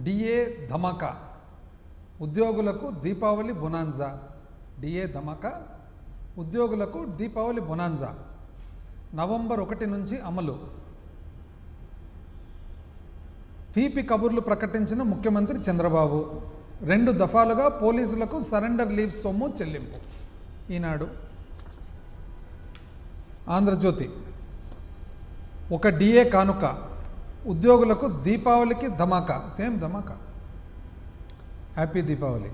DA ధమాకా ఉద్యోగులకు Deepavali bonanza. DA ధమాకా ఉద్యోగులకు Deepavali bonanza November 1 నుంచి అమలు. తీపి కబుర్లు ప్రకటించిన ముఖ్యమంత్రి చంద్రబాబు. 2 దఫాలుగా పోలీసులకు సరెండర్ లీవ్ సొమ్ము చెల్లింపు. ఈనాడు. ఆంధ్రజ్యోతి. ఒక డిఏ కానుక ఉద్యోగులకు దీపావళికి ధమాకా. సేమ్ ధమాకా. హ్యాపీ దీపావళి.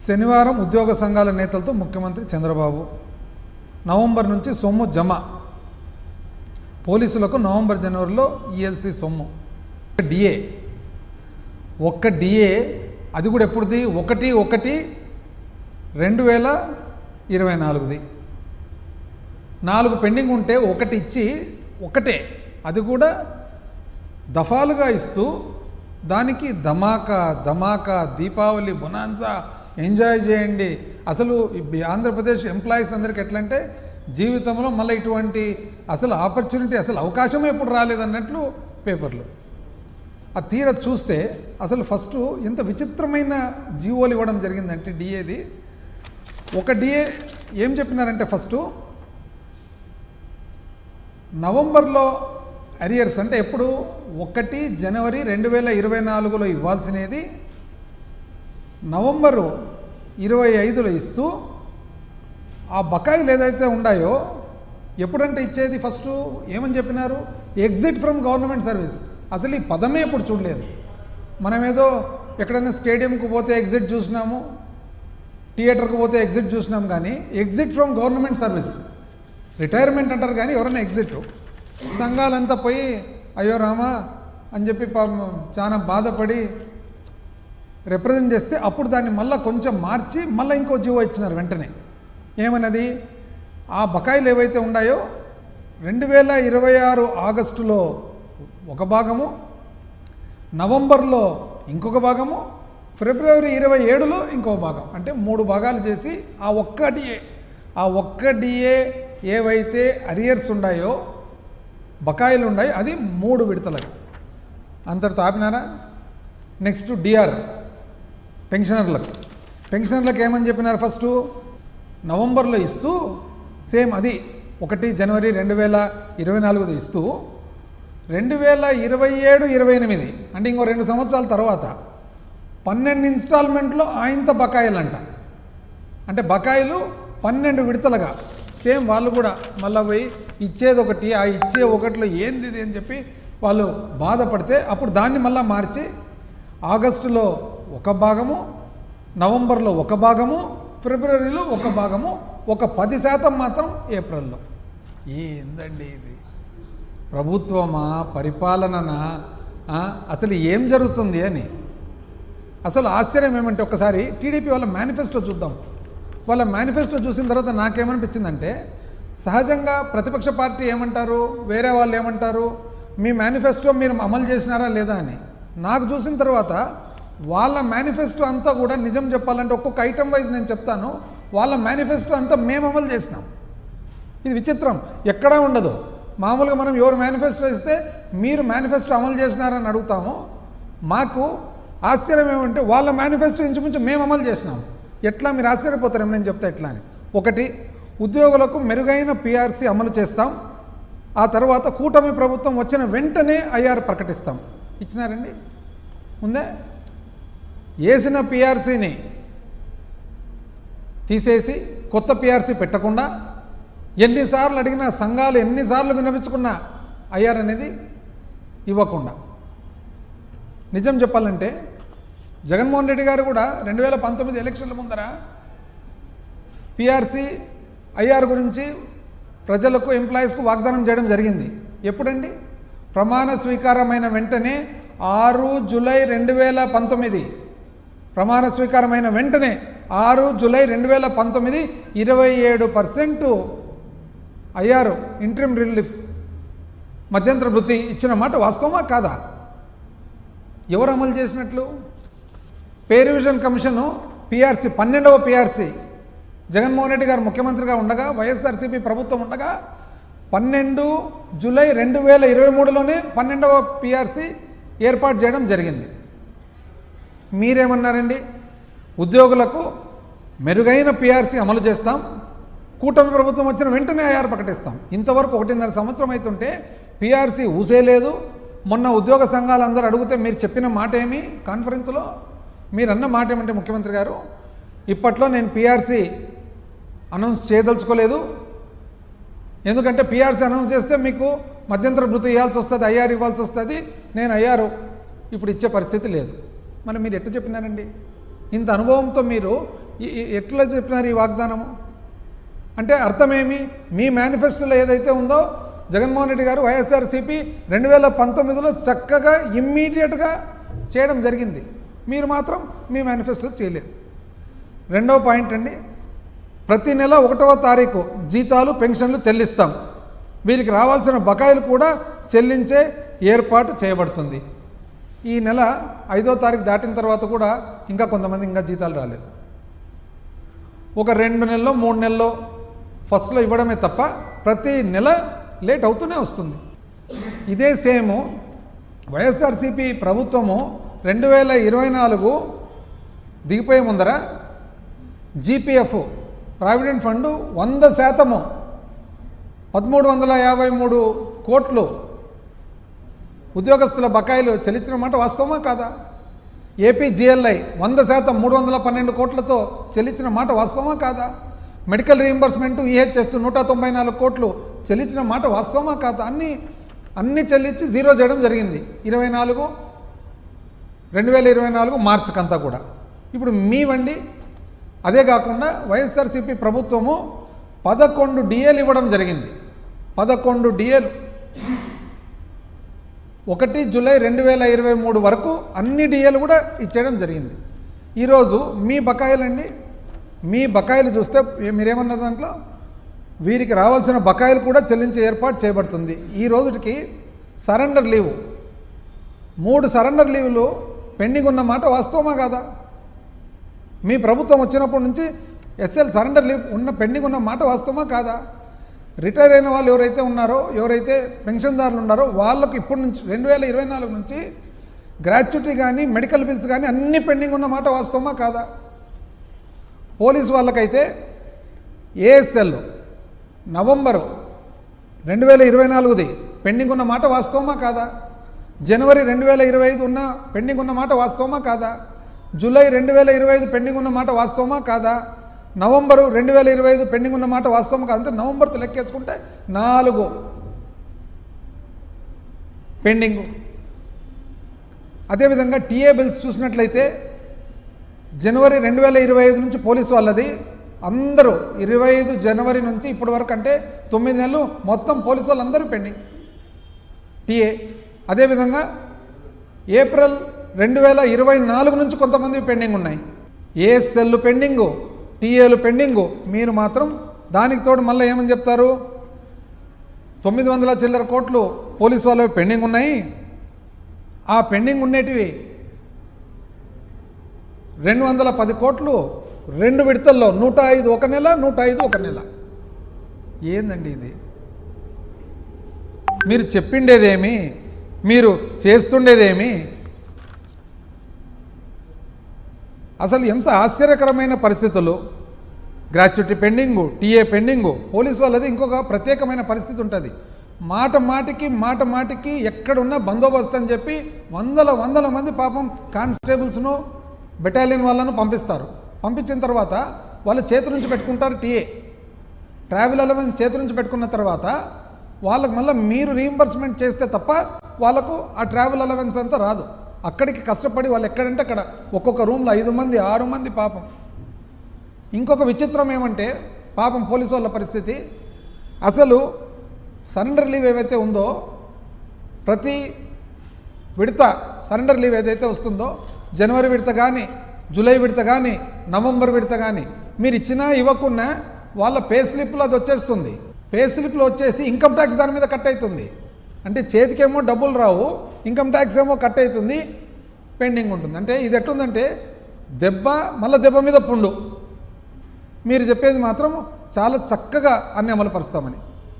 శనివారం ఉద్యోగ సంఘాల నేతలతో ముఖ్యమంత్రి చంద్రబాబు. నవంబర్ నుంచి సొమ్ము జమ. పోలీసులకు నవంబర్ జనవరిలో ఈఎల్సీ సొమ్ము. డిఏ ఒక్క డిఏ అది కూడా ఎప్పుడుది? 1/1/2024ది. 4 పెండింగ్ ఉంటే 1 ఇచ్చి ఒకటే, అది కూడా దఫాలుగా ఇస్తూ దానికి ధమాకా ధమాకా దీపావళి బొనాన్సా ఎంజాయ్ చేయండి. అసలు ఆంధ్రప్రదేశ్ ఎంప్లాయీస్ అందరికీ ఎట్లంటే జీవితంలో మళ్ళీ ఇటువంటి అసలు ఆపర్చునిటీ అసలు అవకాశమే ఎప్పుడు రాలేదన్నట్లు పేపర్లు. ఆ తీర చూస్తే అసలు ఫస్ట్ ఎంత విచిత్రమైన జీవోలు ఇవ్వడం జరిగిందంటే డిఏది. ఒక డిఏ ఏం చెప్పినారంటే ఫస్ట్ నవంబర్లో అరియర్స్ అంటే ఎప్పుడు 1 జనవరి 2024లో ఇవ్వాల్సినది నవంబరు 25లో ఇస్తూ ఆ బకాయిలు ఏదైతే ఉన్నాయో ఎప్పుడంటే ఇచ్చేది ఫస్ట్ ఏమని చెప్పినారు? Exit from government service. అసలు ఈ పదమే ఎప్పుడు చూడలేదు. మనమేదో ఎక్కడైనా స్టేడియంకు పోతే ఎగ్జిట్ చూసినాము, థియేటర్కి పోతే ఎగ్జిట్ చూసినాం, కానీ exit from government service retirement అంటారు కానీ ఎవరైనా ఎగ్జిట్. సంఘాలంతా పోయి అయ్యో రామా అని చెప్పి చాలా బాధపడి రిప్రజెంట్ చేస్తే అప్పుడు దాన్ని మళ్ళీ కొంచెం మార్చి మళ్ళీ ఇంకో జీవో ఇచ్చినారు వెంటనే. ఏమన్నది? ఆ బకాయిలు ఏవైతే ఉన్నాయో 2026 ఆగస్టులో ఒక భాగము, నవంబర్లో ఇంకొక భాగము, ఫిబ్రవరి 27లో ఇంకో భాగం, అంటే 3 భాగాలు చేసి ఆ ఒక్క డిఏ ఏవైతే అరియర్స్ ఉన్నాయో బకాయిలు ఉన్నాయో అది 3 విడతలుగా అంతటితో ఆపినారా? నెక్స్ట్ డిఆర్ పెన్షనర్లకు ఏమని చెప్పినారు? ఫస్ట్ నవంబర్లో ఇస్తూ సేమ్ అది 1 జనవరి 2024 ఇస్తూ 2027-28 అంటే ఇంకో 2 సంవత్సరాల తర్వాత 12 ఇన్స్టాల్మెంట్లో ఆయంత బకాయిలు అంట. అంటే బకాయిలు 12 విడతలుగా సేమ్. వాళ్ళు కూడా మళ్ళీ పోయి ఇచ్చేది ఒకటి, ఆ ఇచ్చే ఒకటిలో ఏంది అని చెప్పి వాళ్ళు బాధపడితే అప్పుడు దాన్ని మళ్ళీ మార్చి ఆగస్టులో ఒక భాగము, నవంబర్లో ఒక భాగము, ఫిబ్రవరిలో ఒక భాగము, ఒక 10% మాత్రం ఏప్రిల్లో. ఏందండి ఇది? ప్రభుత్వమా, పరిపాలననా? అసలు ఏం జరుగుతుంది అని అసలు ఆశ్చర్యం ఏమంటే ఒకసారి టీడీపీ వాళ్ళ మేనిఫెస్టో చూద్దాం. వాళ్ళ మేనిఫెస్టో చూసిన తర్వాత నాకేమనిపించిందంటే సహజంగా ప్రతిపక్ష పార్టీ ఏమంటారు, వేరే వాళ్ళు ఏమంటారు, మీ మేనిఫెస్టో మీరు అమలు చేసినారా లేదా అని. నాకు చూసిన తర్వాత వాళ్ళ మేనిఫెస్టో అంతా కూడా నిజం చెప్పాలంటే ఒక్కొక్క ఐటమ్ వైజ్ నేను చెప్తాను. వాళ్ళ మేనిఫెస్టో అంతా మేము అమలు చేసినాం. ఇది విచిత్రం, ఎక్కడా ఉండదు. మామూలుగా మనం ఎవరు మేనిఫెస్టో ఇస్తే మీరు మేనిఫెస్టో అమలు చేసినారని అడుగుతాము. మాకు ఆశ్చర్యం ఏమంటే వాళ్ళ మేనిఫెస్టో ఇంచుమించు మేము అమలు చేసినాం. ఎట్లా? మీరు ఆశ్చర్యపోతారేమో నేను చెప్తా ఎట్లా అని. 1 ఉద్యోగులకు మెరుగైన పిఆర్సీ అమలు చేస్తాం. ఆ తర్వాత కూటమి ప్రభుత్వం వచ్చిన వెంటనే ఐఆర్ ప్రకటిస్తాం. ఇచ్చినారండి ఉందే? వేసిన పిఆర్సీని తీసేసి కొత్త పిఆర్సీ పెట్టకుండా ఎన్నిసార్లు అడిగినా సంఘాలు ఎన్నిసార్లు విన్నవించుకున్నా ఐఆర్ అనేది ఇవ్వకుండా. నిజం చెప్పాలంటే జగన్మోహన్ రెడ్డి గారు కూడా 2019 ఎలక్షన్ల ముందర పిఆర్సీ ఐఆర్ గురించి ప్రజలకు, ఎంప్లాయీస్కు వాగ్దానం చేయడం జరిగింది. ఎప్పుడండి? ప్రమాణ స్వీకారమైన వెంటనే 6 జూలై 2019. ప్రమాణ స్వీకారమైన వెంటనే 6 జూలై 2019 27% ఐఆర్ ఇంట్రిమ్ రిలీఫ్ మధ్యంతర వృత్తి ఇచ్చిన మాట వాస్తవమా కాదా? ఎవరు అమలు చేసినట్లు? పే రివిజన్ కమిషను పిఆర్సీ 12వ పిఆర్సీ జగన్మోహన్ రెడ్డి గారు ముఖ్యమంత్రిగా ఉండగా, వైఎస్ఆర్సీపీ ప్రభుత్వం ఉండగా 12 జూలై 2023లోనే 12వ పిఆర్సీ ఏర్పాటు చేయడం జరిగింది. మీరేమన్నారండి? ఉద్యోగులకు మెరుగైన పిఆర్సీ అమలు చేస్తాం, కూటమి ప్రభుత్వం వచ్చిన వెంటనే ఐఆర్ ప్రకటిస్తాం. ఇంతవరకు 1.5 సంవత్సరం అవుతుంటే పిఆర్సీ ఊసేలేదు. మొన్న ఉద్యోగ సంఘాలందరూ అడిగితే మీరు చెప్పిన మాట ఏమి? కాన్ఫరెన్స్లో మీరు అన్న మాట ఏమంటే ముఖ్యమంత్రి గారు, ఇప్పట్లో నేను పిఆర్సీ అనౌన్స్ చేయదలుచుకోలేదు, ఎందుకంటే పిఆర్సీ అనౌన్స్ చేస్తే మీకు మధ్యంతర భృతి ఇవ్వాల్సి వస్తుంది, ఐఆర్ ఇవ్వాల్సి వస్తుంది, నేను ఐఆర్ ఇప్పుడు ఇచ్చే పరిస్థితి లేదు. మరి మీరు ఎట్లా చెప్పినారండి? ఇంత అనుభవంతో మీరు ఎట్లా చెప్పినారు ఈ వాగ్దానము? అంటే అర్థమేమి? మీ మేనిఫెస్టోలో ఏదైతే ఉందో జగన్మోహన్ రెడ్డి గారు వైఎస్ఆర్సీపీ 2019లో చక్కగా ఇమ్మీడియట్గా చేయడం జరిగింది. మీరు మాత్రం మీ మేనిఫెస్టో చేయలేదు. రెండవ పాయింట్ అండి, ప్రతి నెల 1వ తారీఖు జీతాలు పెన్షన్లు చెల్లిస్తాం, వీరికి రావాల్సిన బకాయిలు కూడా చెల్లించే ఏర్పాటు చేయబడుతుంది. ఈ నెల 5వ తారీఖు దాటిన తర్వాత కూడా ఇంకా కొంతమంది ఇంకా జీతాలు రాలేదు. ఒక 2 నెలల్లో 3 నెలల్లో ఫస్ట్లో ఇవ్వడమే తప్ప ప్రతి నెల లేట్ అవుతూనే వస్తుంది. ఇదే సేమ్ వైఎస్ఆర్సీపీ ప్రభుత్వము 2024 దిగిపోయే ముందర జీపీఎఫ్ ప్రావిడెంట్ ఫండ్ 100% 1353 కోట్లు ఉద్యోగస్తుల బకాయిలు చెల్లించిన మాట వాస్తవమా కాదా? ఏపీజీఎల్ఐ 100% 312 కోట్లతో చెల్లించిన మాట వాస్తవమా కాదా? మెడికల్ రీయింబర్స్మెంట్ ఈహెచ్ఎస్ 194 కోట్లు చెల్లించిన మాట వాస్తవమా కాదా? అన్నీ చెల్లించి జీరో చేయడం జరిగింది 2024 మార్చికంతా కూడా. ఇప్పుడు మీవండి. అదే కాకుండా వైఎస్ఆర్సీపీ ప్రభుత్వము 11 డిఏలు ఇవ్వడం జరిగింది. 11 డిఏలు 1 జూలై 2023 వరకు అన్ని డిఏలు కూడా ఇచ్చేయడం జరిగింది. ఈరోజు మీ బకాయిలండి, మీ బకాయిలు చూస్తే మీరేమన్న దాంట్లో వీరికి రావాల్సిన బకాయిలు కూడా చెల్లించే ఏర్పాటు చేయబడుతుంది. ఈ రోజుకి సరెండర్ లీవ్ 3 సరెండర్ లీవ్లు పెండింగ్ ఉన్న మాట వాస్తవమా కాదా? మీ ప్రభుత్వం వచ్చినప్పటి నుంచి ఎస్ఎల్ సరెండర్ లీవ్ పెండింగ్ ఉన్న మాట వాస్తవమా కాదా? రిటైర్ అయిన వాళ్ళు ఎవరైతే ఉన్నారో, ఎవరైతే పెన్షన్దారులు ఉన్నారో వాళ్ళకు ఇప్పటి నుంచి 2024 నుంచి గ్రాట్యుటీ కానీ మెడికల్ బిల్స్ కానీ అన్నీ పెండింగ్ ఉన్న మాట వాస్తవమా కాదా? పోలీసు వాళ్ళకైతే ఏఎస్ఎల్ నవంబరు 2024ది పెండింగ్ ఉన్న మాట వాస్తవమా కాదా? జనవరి 2025 ఉన్న పెండింగ్ ఉన్న మాట వాస్తవమా కాదా? జూలై 2025 పెండింగ్ ఉన్న మాట వాస్తవమా కాదా? నవంబరు 2025 పెండింగ్ ఉన్న మాట వాస్తవమా కాదా? అంటే నవంబర్తో లెక్కేసుకుంటే 4 పెండింగు. అదేవిధంగా టీఏ బిల్స్ చూసినట్లయితే జనవరి 2025 నుంచి పోలీసు వాళ్ళది అందరూ 25 జనవరి నుంచి ఇప్పటి వరకు అంటే 9 నెలలు మొత్తం పోలీసు వాళ్ళందరూ పెండింగ్ టీఏ. అదేవిధంగా ఏప్రిల్ 2024 నుంచి కొంతమంది పెండింగ్ ఉన్నాయి. ఏఎస్ఎల్ పెండింగు, టీఏలు పెండింగు. మీరు మాత్రం దానికి తోడు మళ్ళీ ఏమని చెప్తారు? 900 చిల్లర కోట్లు పోలీసు వాళ్ళవి పెండింగ్ ఉన్నాయి. ఆ పెండింగ్ ఉండేటివి 210 కోట్లు 2 విడతల్లో 105 ఒక నెల, 105 ఒక నెల. ఏందండి ఇది? మీరు చెప్పిండేదేమి, మీరు చేస్తుండేదేమి? అసలు ఎంత ఆశ్చర్యకరమైన పరిస్థితులు. Gratuity pending, TA pending. Police వాళ్ళది ఇంకొక ప్రత్యేకమైన పరిస్థితి ఉంటుంది. మాట మాటికి ఎక్కడున్నా బందోబస్తు అని చెప్పి వందల మంది పాపం కానిస్టేబుల్స్ను బెటాలియన్ వాళ్ళను పంపిస్తారు. పంపించిన తర్వాత వాళ్ళు చేతి నుంచి పెట్టుకుంటారు టీఏ. ట్రావెల్ అలవెన్స్ చేతి నుంచి పెట్టుకున్న తర్వాత వాళ్ళకు మళ్ళీ మీరు రీయింబర్స్మెంట్ చేస్తే తప్ప వాళ్ళకు ఆ ట్రావెల్ అలవెన్స్ అంతా రాదు. అక్కడికి కష్టపడి వాళ్ళు ఎక్కడంటే అక్కడ ఒక్కొక్క రూమ్లో 5 మంది 6 మంది పాపం. ఇంకొక విచిత్రం ఏమంటే పాపం పోలీసు వాళ్ళ పరిస్థితి, అసలు సరెండర్ లీవ్ ఏవైతే ఉందో ప్రతి విడత సరెండర్ లీవ్ ఏదైతే వస్తుందో జనవరి విడత కానీ, జూలై విడత కానీ, నవంబర్ విడత కానీ మీరు ఇచ్చినా ఇవ్వకున్నా వాళ్ళ పే స్లిప్లో అది వచ్చేస్తుంది. పే స్లిప్లో వచ్చేసి ఇన్కమ్ ట్యాక్స్ దాని మీద కట్ అవుతుంది. అంటే చేతికేమో డబ్బులు రావు, ఇన్కమ్ ట్యాక్స్ ఏమో కట్ అవుతుంది, పెండింగ్ ఉంటుంది. అంటే ఇది ఎట్లుందంటే మళ్ళీ దెబ్బ మీద పుండు. మీరు చెప్పేది మాత్రం చాలా చక్కగా అన్ని అమలు పరుస్తామని.